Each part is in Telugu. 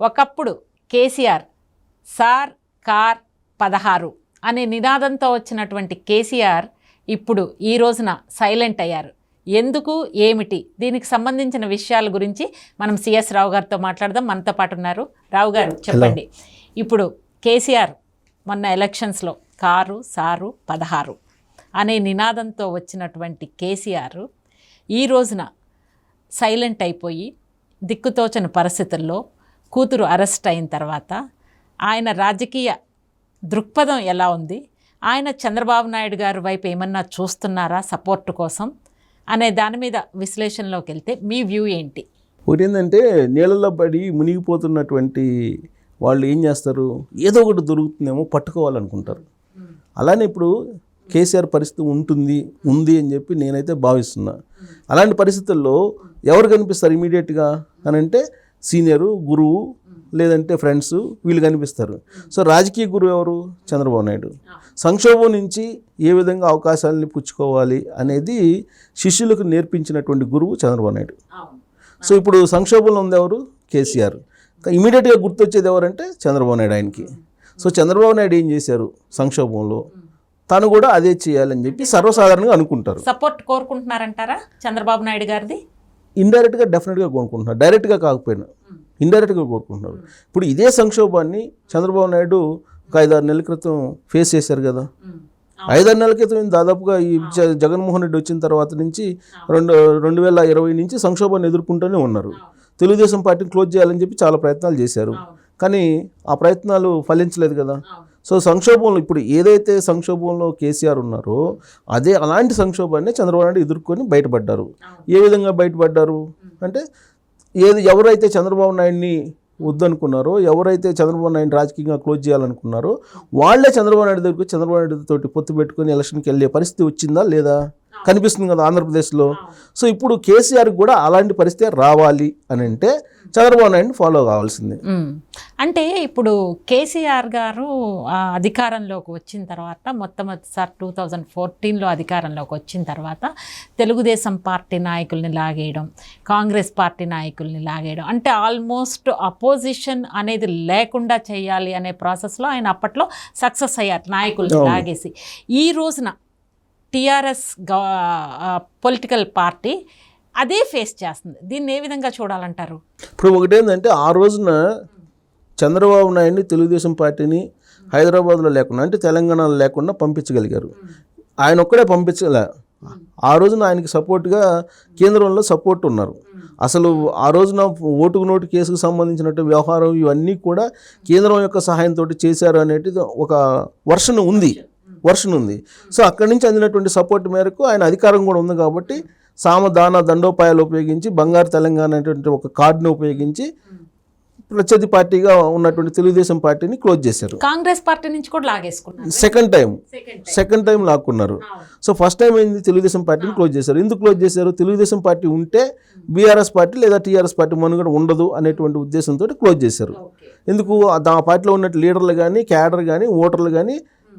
ఒకప్పుడు కేసీఆర్ సార్ కార్ 16 అనే నినాదంతో వచ్చినటువంటి కేసీఆర్ ఇప్పుడు ఈ రోజున సైలెంట్ అయ్యారు. ఎందుకు, ఏమిటి, దీనికి సంబంధించిన విషయాల గురించి మనం సిఎస్ రావు గారితో మాట్లాడదాం. మనతో పాటు ఉన్నారు. రావు గారు, చెప్పండి. ఇప్పుడు కేసీఆర్ మొన్న ఎలక్షన్స్లో కారు సారు 16 అనే నినాదంతో వచ్చినటువంటి కేసీఆర్ ఈ రోజున సైలెంట్ అయిపోయి దిక్కుతోచని పరిస్థితుల్లో కూతురు అరెస్ట్ అయిన తర్వాత ఆయన రాజకీయ దృక్పథం ఎలా ఉంది, ఆయన చంద్రబాబు నాయుడు గారి వైపు ఏమన్నా చూస్తున్నారా సపోర్ట్ కోసం అనే దాని మీద విశ్లేషణలోకి వెళ్తే మీ వ్యూ ఏంటి? ఒకటి ఏంటంటే, నీళ్ళల్లో పడి మునిగిపోతున్నటువంటి వాళ్ళు ఏం చేస్తారు, ఏదో ఒకటి దొరుకుతుందేమో పట్టుకోవాలనుకుంటారు. అలానే ఇప్పుడు కేసీఆర్ పరిస్థితి ఉంది అని చెప్పి నేనైతే భావిస్తున్నా. అలాంటి పరిస్థితుల్లో ఎవరు కనిపిస్తారు ఇమీడియట్గా అని అంటే, సీనియరు, గురువు, లేదంటే ఫ్రెండ్స్, వీళ్ళు కనిపిస్తారు. సో రాజకీయ గురువు ఎవరు? చంద్రబాబు నాయుడు. సంక్షోభం నుంచి ఏ విధంగా అవకాశాలని పుచ్చుకోవాలి అనేది శిష్యులకు నేర్పించినటువంటి గురువు చంద్రబాబు నాయుడు. సో ఇప్పుడు సంక్షోభంలో ఉంది ఎవరు? కేసీఆర్. ఇమీడియట్గా గుర్తొచ్చేది ఎవరంటే చంద్రబాబు నాయుడు ఆయనకి. సో చంద్రబాబు నాయుడు ఏం చేశారు సంక్షోభంలో, తను కూడా అదే చేయాలని చెప్పి సర్వసాధారణంగా అనుకుంటారు. సపోర్ట్ కోరుకుంటున్నారంటారా చంద్రబాబు నాయుడు గారిది? ఇండైరెక్ట్గా డెఫినెట్గా కోరుకుంటున్నారు, డైరెక్ట్గా కాకపోయినా ఇండైరెక్ట్గా కోరుకుంటున్నారు. ఇప్పుడు ఇదే సంక్షోభాన్ని చంద్రబాబు నాయుడు ఒక 5-6 నెలల క్రితం ఫేస్ చేశారు కదా. 5-6 నెలల క్రితం దాదాపుగా ఈ జగన్మోహన్ రెడ్డి వచ్చిన తర్వాత నుంచి 2020 నుంచి సంక్షోభాన్ని ఎదుర్కొంటూనే ఉన్నారు. తెలుగుదేశం పార్టీని క్లోజ్ చేయాలని చెప్పి చాలా ప్రయత్నాలు చేశారు, కానీ ఆ ప్రయత్నాలు ఫలించలేదు కదా. సో సంక్షోభంలో ఇప్పుడు ఏదైతే సంక్షోభంలో కేసీఆర్ ఉన్నారో అలాంటి సంక్షోభాన్ని చంద్రబాబు నాయుడు ఎదుర్కొని బయటపడ్డారు. ఏ విధంగా బయటపడ్డారు అంటే, ఎవరైతే చంద్రబాబు నాయుడిని వద్దనుకున్నారో, ఎవరైతే చంద్రబాబు నాయుడు రాజకీయంగా క్లోజ్ చేయాలనుకున్నారో వాళ్ళే చంద్రబాబు నాయుడు దగ్గరికి చంద్రబాబు నాయుడు తోటి పొత్తు పెట్టుకుని ఎలక్షన్కి వెళ్ళే పరిస్థితి వచ్చిందా లేదా? కనిపిస్తుంది కదా ఆంధ్రప్రదేశ్లో. సో ఇప్పుడు కేసీఆర్కి కూడా అలాంటి పరిస్థితి రావాలి అని అంటే చంద్రబాబు నాయుడిని ఫాలో కావాల్సిందే. అంటే ఇప్పుడు కేసీఆర్ గారు అధికారంలోకి వచ్చిన తర్వాత, మొట్టమొదటిసారి 2014లో అధికారంలోకి వచ్చిన తర్వాత తెలుగుదేశం పార్టీ నాయకుల్ని లాగేయడం, కాంగ్రెస్ పార్టీ నాయకుల్ని లాగేయడం, అంటే ఆల్మోస్ట్ అపోజిషన్ అనేది లేకుండా చేయాలి అనే ప్రాసెస్లో ఆయన అప్పట్లో సక్సెస్ అయ్యారు, నాయకుల్ని లాగేసి. ఈ రోజున టీఆర్ఎస్ పొలిటికల్ పార్టీ అదే ఫేస్ చేస్తుంది. దీన్ని ఏ విధంగా చూడాలంటారు? ఇప్పుడు ఒకటేంటంటే, ఆ రోజున చంద్రబాబు నాయుడిని తెలుగుదేశం పార్టీని హైదరాబాద్లో లేకుండా, అంటే తెలంగాణలో లేకుండా పంపించగలిగారు. ఆయన ఒక్కడే పంపించలే. ఆ రోజున ఆయనకి సపోర్ట్గా కేంద్రంలో సపోర్ట్ ఉన్నారు. అసలు ఆ రోజున ఓటుకు నోటు కేసుకు సంబంధించినట్టు వ్యవహారం ఇవన్నీ కూడా కేంద్రం యొక్క సహాయంతో చేశారు అనేది ఒక వర్షన్ ఉంది. సో అక్కడి నుంచి అందినటువంటి సపోర్ట్ మేరకు ఆయన అధికారం కూడా ఉంది కాబట్టి సామదాన దండోపాయాలు ఉపయోగించి బంగారు తెలంగాణ అనేటువంటి ఒక కార్డును ఉపయోగించి ప్రత్యర్థి పార్టీగా ఉన్నటువంటి తెలుగుదేశం పార్టీని క్లోజ్ చేశారు. కాంగ్రెస్ పార్టీ నుంచి కూడా లాగేసుకున్నారు. సెకండ్ టైం లాక్కున్నారు. సో ఫస్ట్ టైం ఏంది, తెలుగుదేశం పార్టీని క్లోజ్ చేశారు. ఎందుకు క్లోజ్ చేశారు? తెలుగుదేశం పార్టీ ఉంటే బీఆర్ఎస్ పార్టీ లేదా టీఆర్ఎస్ పార్టీ మనుగడ ఉండదు అనేటువంటి ఉద్దేశంతో క్లోజ్ చేశారు. ఎందుకు? ఆ పార్టీలో ఉన్నట్టు లీడర్లు కానీ, క్యాడర్ కానీ, ఓటర్లు కానీ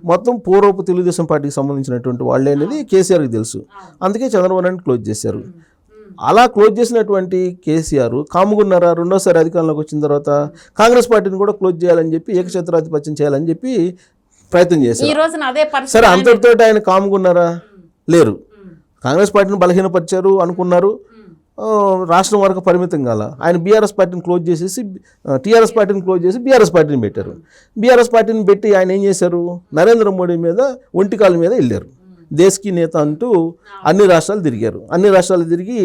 మొత్తం పూర్వపు తెలుగుదేశం పార్టీకి సంబంధించినటువంటి వాళ్ళే అనేది కేసీఆర్కి తెలుసు. అందుకే చంద్రబాబు నాయుడు క్లోజ్ చేశారు. అలా క్లోజ్ చేసినటువంటి కేసీఆర్ కాముగున్నారా? రెండోసారి అధికారంలోకి వచ్చిన తర్వాత కాంగ్రెస్ పార్టీని కూడా క్లోజ్ చేయాలని చెప్పి, ఏకఛత్రాధిపత్యం చేయాలని చెప్పి ప్రయత్నం చేశారు. సరే, అంతటితో ఆయన కాముగున్నారా? లేరు. కాంగ్రెస్ పార్టీని బలహీనపరిచారు అనుకున్నారు, రాష్ట్రం వరకు పరిమితం కాల. ఆయన బీఆర్ఎస్ పార్టీని క్లోజ్ చేసేసి టీఆర్ఎస్ పార్టీని క్లోజ్ చేసి బీఆర్ఎస్ పార్టీని పెట్టారు. బీఆర్ఎస్ పార్టీని పెట్టి ఆయన ఏం చేశారు? నరేంద్ర మోడీ మీద ఒంటికాల మీద వెళ్ళారు. దేశ్కి నేత అంటూ అన్ని రాష్ట్రాలు తిరిగారు. అన్ని రాష్ట్రాలు తిరిగి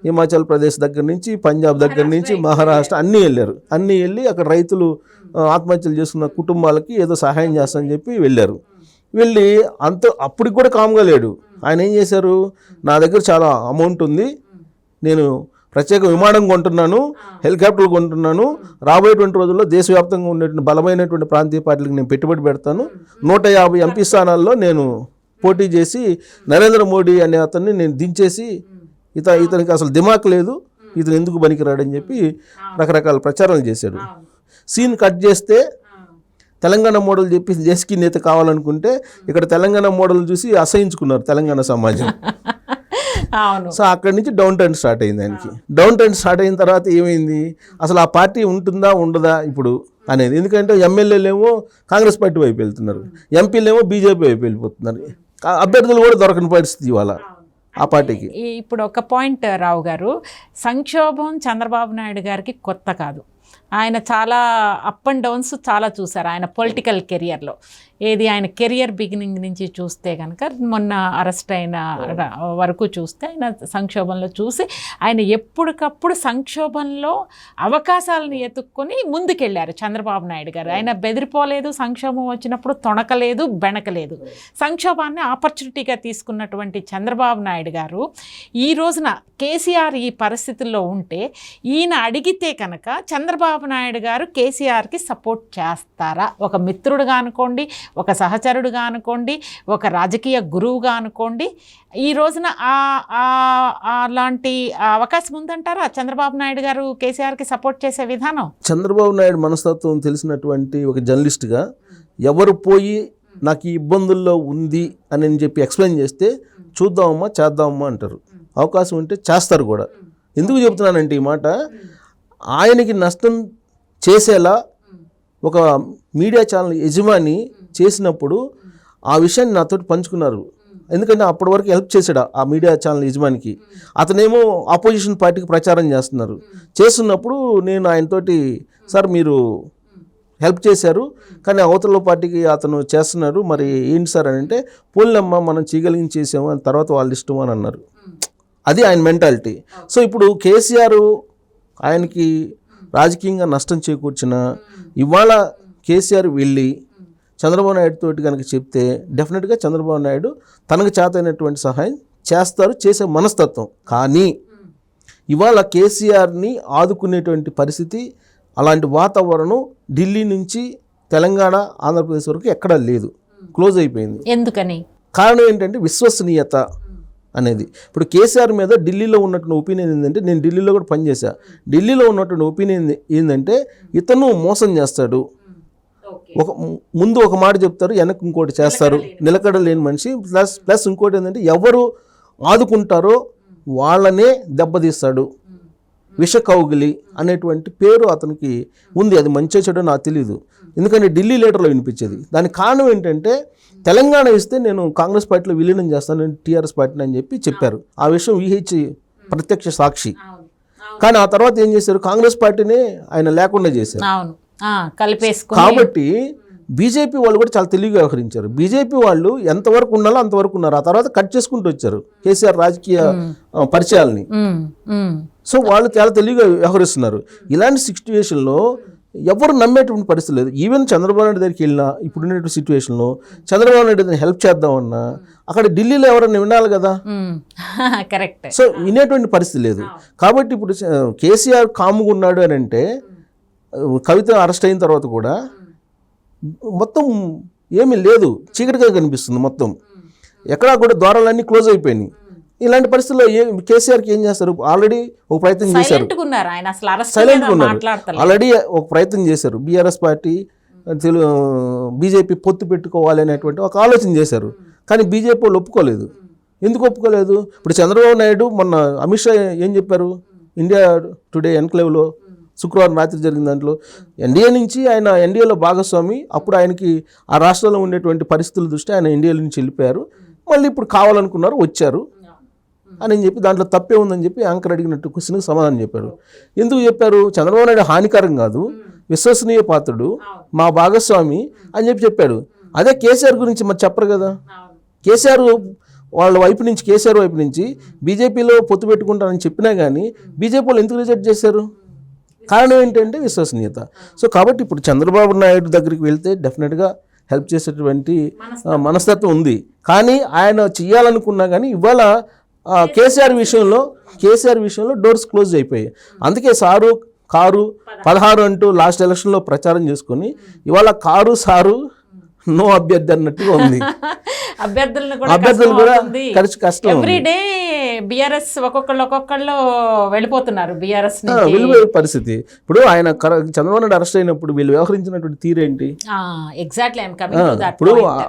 హిమాచల్ ప్రదేశ్ దగ్గర నుంచి, పంజాబ్ దగ్గర నుంచి, మహారాష్ట్ర అన్నీ వెళ్ళారు. అన్నీ వెళ్ళి అక్కడ రైతులు ఆత్మహత్యలు చేసుకున్న కుటుంబాలకి ఏదో సహాయం చేస్తామని చెప్పి వెళ్ళారు. వెళ్ళి అప్పటికి కూడా కామ్గా లేడు. ఆయన ఏం చేశారు? నా దగ్గర చాలా అమౌంట్ ఉంది, నేను ప్రత్యేక విమానం కొంటున్నాను, హెలికాప్టర్లు కొంటున్నాను, రాబోయేటువంటి రోజుల్లో దేశవ్యాప్తంగా ఉండేటువంటి బలమైనటువంటి ప్రాంతీయ పార్టీలకు నేను పెట్టుబడి పెడతాను, 150 ఎంపీ స్థానాల్లో నేను పోటీ చేసి నరేంద్ర మోడీ అనే అతన్ని నేను దించేసి, ఇతనికి అసలు దిమాక్ లేదు, ఇతను ఎందుకు పనికిరాడని చెప్పి రకరకాల ప్రచారాలు చేశాడు. సీన్ కట్ చేస్తే తెలంగాణ మోడల్ చెప్పి దేశకి నేత కావాలనుకుంటే ఇక్కడ తెలంగాణ మోడల్ చూసి అసహించుకున్నారు తెలంగాణ సమాజం. అవును. సో అక్కడి నుంచి డౌన్ ట్రెండ్ స్టార్ట్ అయింది ఆయనకి. డౌన్ ట్రెండ్ స్టార్ట్ అయిన తర్వాత ఏమైంది, అసలు ఆ పార్టీ ఉంటుందా ఉండదా ఇప్పుడు అనేది. ఎందుకంటే ఎమ్మెల్యేలేమో కాంగ్రెస్ పార్టీ వైపు వెళ్తున్నారు, ఎంపీలేమో బీజేపీ వైపు వెళ్ళిపోతున్నారు, అభ్యర్థులు కూడా దొరకని పరిస్థితి ఇవాళ ఆ పార్టీకి. ఇప్పుడు ఒక పాయింట్ రావు గారు, సంక్షోభం చంద్రబాబు నాయుడు గారికి కొత్త కాదు. ఆయన చాలా అప్ అండ్ డౌన్స్ చాలా చూశారు ఆయన పొలిటికల్ కెరియర్లో. ఏది ఆయన కెరియర్ బిగినింగ్ నుంచి చూస్తే కనుక మొన్న అరెస్ట్ అయిన వరకు చూస్తే ఆయన సంక్షోభంలో చూసి ఆయన ఎప్పటికప్పుడు సంక్షోభంలో అవకాశాలను ఎత్తుక్కొని ముందుకెళ్ళారు చంద్రబాబు నాయుడు గారు. ఆయన బెదిరిపోలేదు, సంక్షోభం వచ్చినప్పుడు తొణకలేదు, బెణకలేదు. సంక్షోభాన్ని ఆపర్చునిటీగా తీసుకున్నటువంటి చంద్రబాబు నాయుడు గారు ఈ రోజున కేసీఆర్ ఈ పరిస్థితుల్లో ఉంటే ఈయన అడిగితే కనుక చంద్రబాబు నాయుడు గారు కేసీఆర్కి సపోర్ట్ చేస్తారా? ఒక మిత్రుడుగా అనుకోండి, ఒక సహచరుడుగా అనుకోండి, ఒక రాజకీయ గురువుగా అనుకోండి, ఈ రోజున అలాంటి అవకాశం ఉందంటారా చంద్రబాబు నాయుడు గారు కేసీఆర్కి సపోర్ట్ చేసే విధానం? చంద్రబాబు నాయుడు మనస్తత్వం తెలిసినటువంటి ఒక జర్నలిస్ట్గా ఎవరు పోయి నాకు ఈ ఇబ్బందుల్లో ఉంది అని చెప్పి ఎక్స్ప్లెయిన్ చేస్తే చూద్దామమ్మా చేద్దామమ్మా అంటారు, అవకాశం ఉంటే చేస్తారు కూడా. ఎందుకు చెబుతున్నానంటే ఈ మాట, ఆయనకి నష్టం చేసేలా ఒక మీడియా ఛానల్ యజమాని చేసినప్పుడు ఆ విషయాన్ని నాతో పంచుకున్నారు. ఎందుకంటే అప్పటి వరకు హెల్ప్ చేశాడు ఆ మీడియా ఛానల్ యజమానికి. అతనేమో ఆపోజిషన్ పార్టీకి ప్రచారం చేస్తున్నప్పుడు నేను ఆయనతోటి, సార్ మీరు హెల్ప్ చేశారు కానీ అవతల పార్టీకి అతను చేస్తున్నారు, మరి ఏంటి సార్ అని అంటే, పోలమ్మ మనం చేయగలిగింది చేసాము, అని తర్వాత వాళ్ళ ఇష్టం అని అన్నారు. అది ఆయన మెంటాలిటీ. సో ఇప్పుడు కేసీఆర్ ఆయనకి రాజకీయంగా నష్టం చేకూర్చిన ఇవాళ కేసీఆర్ వెళ్ళి చంద్రబాబు నాయుడు తోటి కనుక చెప్తే డెఫినెట్గా చంద్రబాబు నాయుడు తనకు చేతైనటువంటి సహాయం చేస్తారు, చేసే మనస్తత్వం. కానీ ఇవాళ కేసీఆర్ని ఆదుకునేటువంటి పరిస్థితి, అలాంటి వాతావరణం ఢిల్లీ నుంచి తెలంగాణ ఆంధ్రప్రదేశ్ వరకు ఎక్కడా లేదు, క్లోజ్ అయిపోయింది. ఎందుకని? కారణం ఏంటంటే విశ్వసనీయత అనేది. ఇప్పుడు కేసీఆర్ మీద ఢిల్లీలో ఉన్నటువంటి ఒపీనియన్ ఏంటంటే, నేను ఢిల్లీలో కూడా పనిచేశా, ఢిల్లీలో ఉన్నటువంటి ఒపీనియన్ ఏంటంటే ఇతను మోసం చేస్తాడు, ముందు ఒక మాట చెప్తారు వెనక్కి ఇంకోటి చేస్తారు, నిలకడ లేని మనిషి. ప్లస్ ఇంకోటి ఏంటంటే ఎవరు ఆదుకుంటారో వాళ్ళనే దెబ్బతీస్తాడు, విష కౌగిలి అనేటువంటి పేరు అతనికి ఉంది. అది మంచి చెడు నాకు తెలియదు, ఎందుకంటే ఢిల్లీ లీడర్లో వినిపించేది. దానికి కారణం ఏంటంటే తెలంగాణ ఇస్తే నేను కాంగ్రెస్ పార్టీలో విలీనం చేస్తాను, నేను టీఆర్ఎస్ పార్టీని అని చెప్పారు. ఆ విషయం విహెచ్ ప్రత్యక్ష సాక్షి. కానీ ఆ తర్వాత ఏం చేశారు, కాంగ్రెస్ పార్టీని ఆయన లేకుండా చేశారు. కాబట్టి బీజేపీ వాళ్ళు కూడా చాలా తెలివిగా వ్యవహరించారు. బీజేపీ వాళ్ళు ఎంతవరకు ఉన్నారో అంతవరకు ఉన్నారు, ఆ తర్వాత కట్ చేసుకుంటూ వచ్చారు కేసీఆర్ రాజకీయ పరిచయాలని. సో వాళ్ళు చాలా తెలివిగా వ్యవహరిస్తున్నారు. ఇలాంటి సిచ్యువేషన్లో ఎవరు నమ్మేటువంటి పరిస్థితి లేదు. ఈవెన్ చంద్రబాబు నాయుడు దగ్గరికి వెళ్ళినా ఇప్పుడున్నటువంటి సిచ్యువేషన్లో చంద్రబాబు నాయుడు హెల్ప్ చేద్దామన్నా అక్కడ ఢిల్లీలో ఎవరైనా వినాలి కదా, కరెక్ట్. సో వినేటువంటి పరిస్థితి లేదు. కాబట్టి ఇప్పుడు కేసీఆర్ కాముగా ఉన్నాడు అని అంటే, కవిత అరెస్ట్ అయిన తర్వాత కూడా మొత్తం ఏమీ లేదు, చీకటిగా కనిపిస్తుంది మొత్తం, ఎక్కడా కూడా ద్వారాలన్నీ క్లోజ్ అయిపోయినాయి. ఇలాంటి పరిస్థితుల్లో కేసీఆర్కి ఏం చేస్తారు, ఆల్రెడీ ఒక ప్రయత్నం చేశారు, సైలెంట్గా ఉన్నారు, ఆల్రెడీ ఒక ప్రయత్నం చేశారు. బీఆర్ఎస్ పార్టీ బీజేపీ పొత్తు పెట్టుకోవాలి అనేటువంటి ఒక ఆలోచన చేశారు, కానీ బీజేపీ వాళ్ళు ఒప్పుకోలేదు. ఎందుకు ఒప్పుకోలేదు? ఇప్పుడు చంద్రబాబు నాయుడు మొన్న అమిత్ షా ఏం చెప్పారు, ఇండియా టుడే ఎన్క్లేవ్లో శుక్రవారం రాత్రి జరిగిన దాంట్లో ఎన్డీఏ నుంచి ఆయన ఎన్డీఏలో భాగస్వామి, అప్పుడు ఆయనకి ఆ రాష్ట్రంలో ఉండేటువంటి పరిస్థితుల దృష్టి ఆయన ఎన్డీఏ నుంచి వెళ్ళిపోయారు, మళ్ళీ ఇప్పుడు కావాలనుకున్నారు వచ్చారు అని చెప్పి దాంట్లో తప్పే ఉందని చెప్పి యాంకర్ అడిగినట్టు క్వశ్చన్కి సమాధానం చెప్పారు. ఎందుకు చెప్పారు? చంద్రబాబు నాయుడు హానికరం కాదు, విశ్వసనీయ పాత్రుడు, మా భాగస్వామి అని చెప్పాడు. అదే కేసీఆర్ గురించి మరి చెప్పరు కదా. కేసీఆర్ వాళ్ళ వైపు నుంచి, కేసీఆర్ వైపు నుంచి బీజేపీలో పొత్తు పెట్టుకుంటారని చెప్పినా కానీ బీజేపీ వాళ్ళు ఎందుకు రిజెక్ట్ చేశారు? కారణం ఏంటంటే విశ్వసనీయత. సో కాబట్టి ఇప్పుడు చంద్రబాబు నాయుడు దగ్గరికి వెళ్తే డెఫినెట్గా హెల్ప్ చేసేటువంటి మనస్తత్వం ఉంది, కానీ ఆయన చేయాలనుకున్నా కానీ ఇవాళ కేసీఆర్ విషయంలో డోర్స్ క్లోజ్ అయిపోయాయి. అందుకే సారు కారు 16 అంటూ లాస్ట్ ఎలక్షన్లో ప్రచారం చేసుకొని ఇవాళ కారు సారు నో అభ్యర్థి అన్నట్టుగా ఉంది. అభ్యర్థులు కూడా కష్టం. ఎవ్రీడే బీఆర్ఎస్ ఒక్కొక్కళ్ళు వెళ్ళిపోతున్నారు బీఆర్ఎస్ నుంచి. వెళ్ళిపోయే పరిస్థితి. ఇప్పుడు ఆయన చంద్రబాబు నాయుడు అరెస్ట్ అయినప్పుడు వీళ్ళు వ్యవహరించినటువంటి తీరేంటి? Exactly I'm coming to that.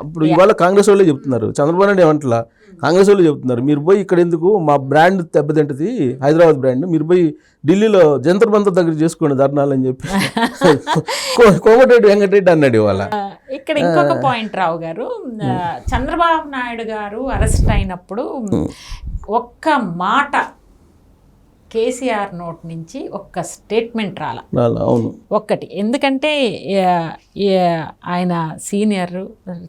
ఇప్పుడు ఇవాళ కాంగ్రెస్ వాళ్ళే చెప్తున్నారు, చంద్రబాబు నాయుడు ఏమంటలా, కాంగ్రెస్ వాళ్ళు చెప్తున్నారు మీరు పోయి ఇక్కడ ఎందుకు మా బ్రాండ్ దెబ్బతింటది హైదరాబాద్ బ్రాండ్, మీరు పోయి ఢిల్లీలో జంతర్ మంతర్ దగ్గర చేసుకోండి ధర్నాలు అని చెప్పి కోమటిరెడ్డి వెంకటరెడ్డి అన్నాడు ఇవాళ. ఇక్కడ ఇంకొక పాయింట్ రావు గారు, చంద్రబాబు నాయుడు గారు అరెస్ట్ అయినప్పుడు ఒక్క మాట కేసీఆర్ నోట్ నుంచి ఒక్క స్టేట్మెంట్ రాలా. అవును, ఒక్కటి. ఎందుకంటే ఆయన సీనియర్,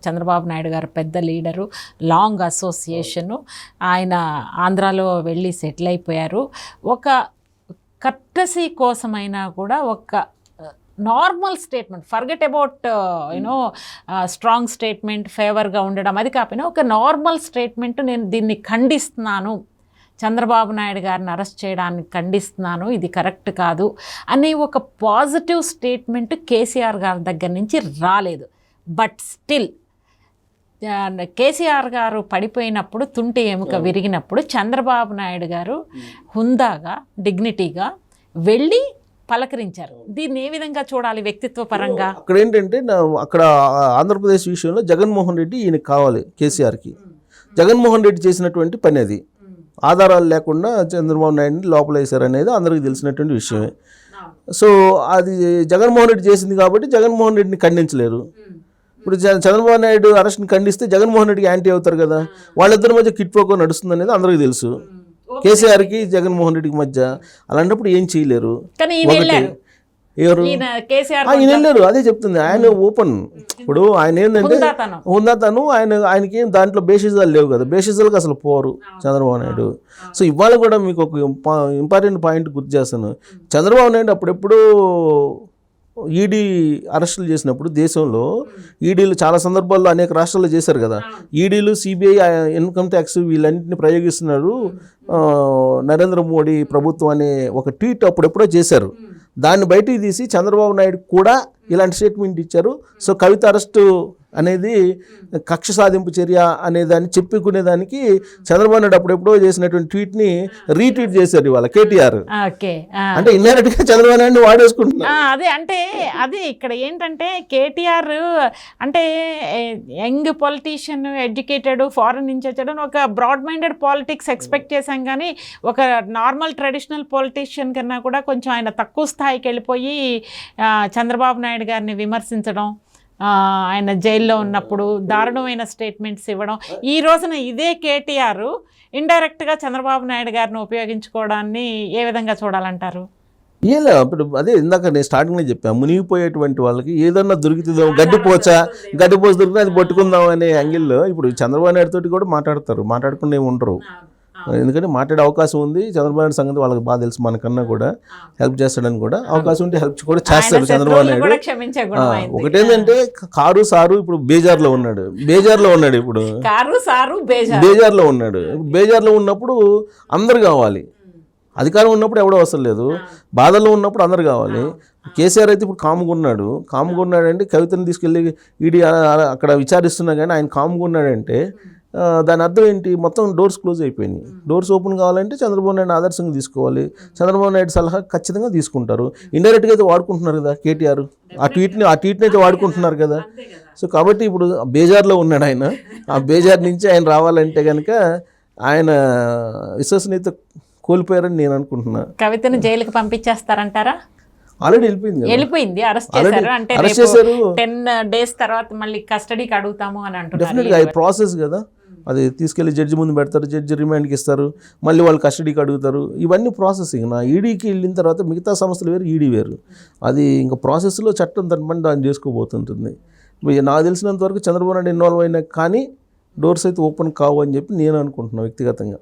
చంద్రబాబు నాయుడు గారు పెద్ద లీడరు, లాంగ్ అసోసియేషను, ఆయన ఆంధ్రాలో వెళ్ళి సెటిల్ అయిపోయారు. ఒక కర్టసీ కోసమైనా కూడా ఒక normal statement, forget about you know strong statement, ఫేవర్గా ఉండడం అది కాకపోయినా ఒక నార్మల్ స్టేట్మెంట్, నేను దీన్ని ఖండిస్తున్నాను, చంద్రబాబు నాయుడు గారిని అరెస్ట్ చేయడాన్ని ఖండిస్తున్నాను, ఇది కరెక్ట్ కాదు అనే ఒక పాజిటివ్ స్టేట్మెంట్ కేసీఆర్ గారి దగ్గర నుంచి రాలేదు. బట్ స్టిల్ కేసీఆర్ గారు పడిపోయినప్పుడు, తుంటి ఎముక విరిగినప్పుడు చంద్రబాబు నాయుడు గారు హుందాగా, డిగ్నిటీగా వెళ్ళి పలకరించారు. దీన్ని ఏ విధంగా చూడాలి వ్యక్తిత్వ పరంగా? అక్కడ ఏంటంటే అక్కడ ఆంధ్రప్రదేశ్ విషయంలో జగన్మోహన్ రెడ్డి ఈయనకి కావాలి, కేసీఆర్కి. జగన్మోహన్ రెడ్డి చేసినటువంటి పని అది, ఆధారాలు లేకుండా చంద్రబాబు నాయుడిని లోపల వేశారు అనేది అందరికీ తెలిసినటువంటి విషయమే. సో అది జగన్మోహన్ రెడ్డి చేసింది కాబట్టి జగన్మోహన్ రెడ్డిని ఖండించలేరు. ఇప్పుడు చంద్రబాబు నాయుడు అరెస్ట్ని ఖండిస్తే జగన్మోహన్ రెడ్డికి యాంటీ అవుతారు కదా, వాళ్ళిద్దరి మధ్య కిట్ ప్రోకో నడుస్తుంది అనేది అందరికీ తెలుసు, కేసీఆర్కి జగన్మోహన్ రెడ్డికి మధ్య. అలాంటప్పుడు ఏం చేయలేరు. ఎవరు ఆయన వెళ్ళారు, అదే చెప్తుంది, ఆయన ఓపెన్. ఇప్పుడు ఆయన ఏంటంటే హుందాతను, ఆయనకి ఏం దాంట్లో బేసిజాలు లేవు కదా, బేసిజాలకు అసలు పోరు చంద్రబాబు నాయుడు. సో ఇవాళ కూడా మీకు ఒక ఇంపార్టెంట్ పాయింట్ గుర్తు చేస్తాను. చంద్రబాబు నాయుడు అప్పుడెప్పుడు ఈడీ అరెస్టులు చేసినప్పుడు దేశంలో ఈడీలు చాలా సందర్భాల్లో అనేక రాష్ట్రాల్లో చేశారు కదా, ఈడీలు, సిబిఐ, ఇన్కమ్ ట్యాక్స్ వీళ్ళన్నింటినీ ప్రయోగిస్తున్నారు నరేంద్ర మోడీ ప్రభుత్వం అనే ఒక ట్వీట్ అప్పుడెప్పుడో చేశారు. దాన్ని బయటికి తీసి చంద్రబాబు నాయుడు కూడా ఇలాంటి స్టేట్మెంట్ ఇచ్చారు. సో కవిత అరెస్టు అనేది కక్ష సాధింపు చర్య అనేదాన్ని చెప్పుకునేదానికి చంద్రబాబు నాయుడు అప్పుడెప్పుడో చేసినటువంటి ట్వీట్ని రీట్వీట్ చేశారు ఇవాళ కేటీఆర్. అంటే ఇండైరెక్ట్గా చంద్రబాబు నాయుడు వాడేసుకుంటున్నారు. అదే అంటే అది ఇక్కడ ఏంటంటే కేటీఆర్ అంటే యంగ్ పొలిటీషియన్, ఎడ్యుకేటెడ్, ఫారెన్ నుంచి వచ్చాడు, ఒక బ్రాడ్ మైండెడ్ పాలిటిక్స్ ఎక్స్పెక్ట్ చేశాం. కానీ ఒక నార్మల్ ట్రెడిషనల్ పొలిటీషియన్ కన్నా కూడా కొంచెం ఆయన తక్కువ స్థాయికి వెళ్ళిపోయి చంద్రబాబు నాయుడు గారిని విమర్శించడం, ఆయన జైల్లో ఉన్నప్పుడు దారుణమైన స్టేట్మెంట్స్ ఇవ్వడం. ఈ రోజున ఇదే కేటీఆర్ ఇండైరెక్ట్గా చంద్రబాబు నాయుడు గారిని ఉపయోగించుకోవడాన్ని ఏ విధంగా చూడాలంటారు? ఇలా ఇప్పుడు అదే ఇందాక నేను స్టార్టింగ్లో చెప్పాను, మునిగిపోయేటువంటి వాళ్ళకి ఏదన్నా దొరుకుతుందో, గడ్డిపోచ దొరికితే అది పట్టుకుందాం అనే యాంగిల్లో ఇప్పుడు చంద్రబాబు నాయుడు తోటి కూడా మాట్లాడకుండా ఏమి ఉండరు. ఎందుకంటే మాట్లాడే అవకాశం ఉంది. చంద్రబాబు నాయుడు సంగతి వాళ్ళకి బాగా తెలుసు, మనకన్నా కూడా హెల్ప్ చేస్తాడని కూడా అవకాశం ఉంటే హెల్ప్ కూడా చేస్తారు చంద్రబాబు నాయుడు. ఒకటేంటంటే కారు సారు ఇప్పుడు బేజార్లో ఉన్నాడు ఇప్పుడు బేజార్లో ఉన్నాడు. బేజార్లో ఉన్నప్పుడు అందరు కావాలి, అధికారం ఉన్నప్పుడు ఎవడో అవసరం లేదు, బాధల్లో ఉన్నప్పుడు అందరు కావాలి. కేసీఆర్ అయితే ఇప్పుడు కామ్గా ఉన్నాడంటే కవితను తీసుకెళ్ళి ఈడీ అక్కడ విచారిస్తున్నా కానీ ఆయన కామ్గా ఉన్నాడంటే దాని అర్థం ఏంటి? మొత్తం డోర్స్ క్లోజ్ అయిపోయినాయి. డోర్స్ ఓపెన్ కావాలంటే చంద్రబాబు నాయుడు ఆదర్శంగా తీసుకోవాలి, చంద్రబాబు నాయుడు సలహా ఖచ్చితంగా తీసుకుంటారు. ఇండైరెక్ట్గా అయితే వాడుకుంటున్నారు కదా కేటీఆర్, ఆ ట్వీట్ని అయితే వాడుకుంటున్నారు కదా. సో కాబట్టి ఇప్పుడు బేజార్లో ఉన్నాడు ఆయన. ఆ బేజార్ నుంచి ఆయన రావాలంటే కనుక ఆయన విశ్వసనీయత కోల్పోయారని నేను అనుకుంటున్నా. కవితను జైలుకి పంపించేస్తారంటారా? ఆల్రెడీ వెళ్ళిపోయింది, అరెస్ట్ చేశారు. అంటే 10 days తర్వాత మళ్ళీ కస్టడీకి అడుగుతాము అని అంటున్నారు. డెఫినెట్గా అది ప్రాసెస్ కదా, అది తీసుకెళ్లి జడ్జి ముందు పెడతారు, జడ్జి రిమాండ్కి ఇస్తారు, మళ్ళీ వాళ్ళు కస్టడీకి అడుగుతారు. ఇవన్నీ ప్రాసెసింగ్. నా ఈడీకి వెళ్ళిన తర్వాత మిగతా సంస్థలు వేరు, ఈడీ వేరు. అది ఇంకా ప్రాసెస్లో చట్టం తన పని దాన్ని చేసుకోబోతుంటుంది. నాకు తెలిసినంత వరకు చంద్రబాబు నాయుడు ఇన్వాల్వ్ అయినా కానీ డోర్స్ అయితే ఓపెన్ కావు అని చెప్పి నేను అనుకుంటున్నాను వ్యక్తిగతంగా.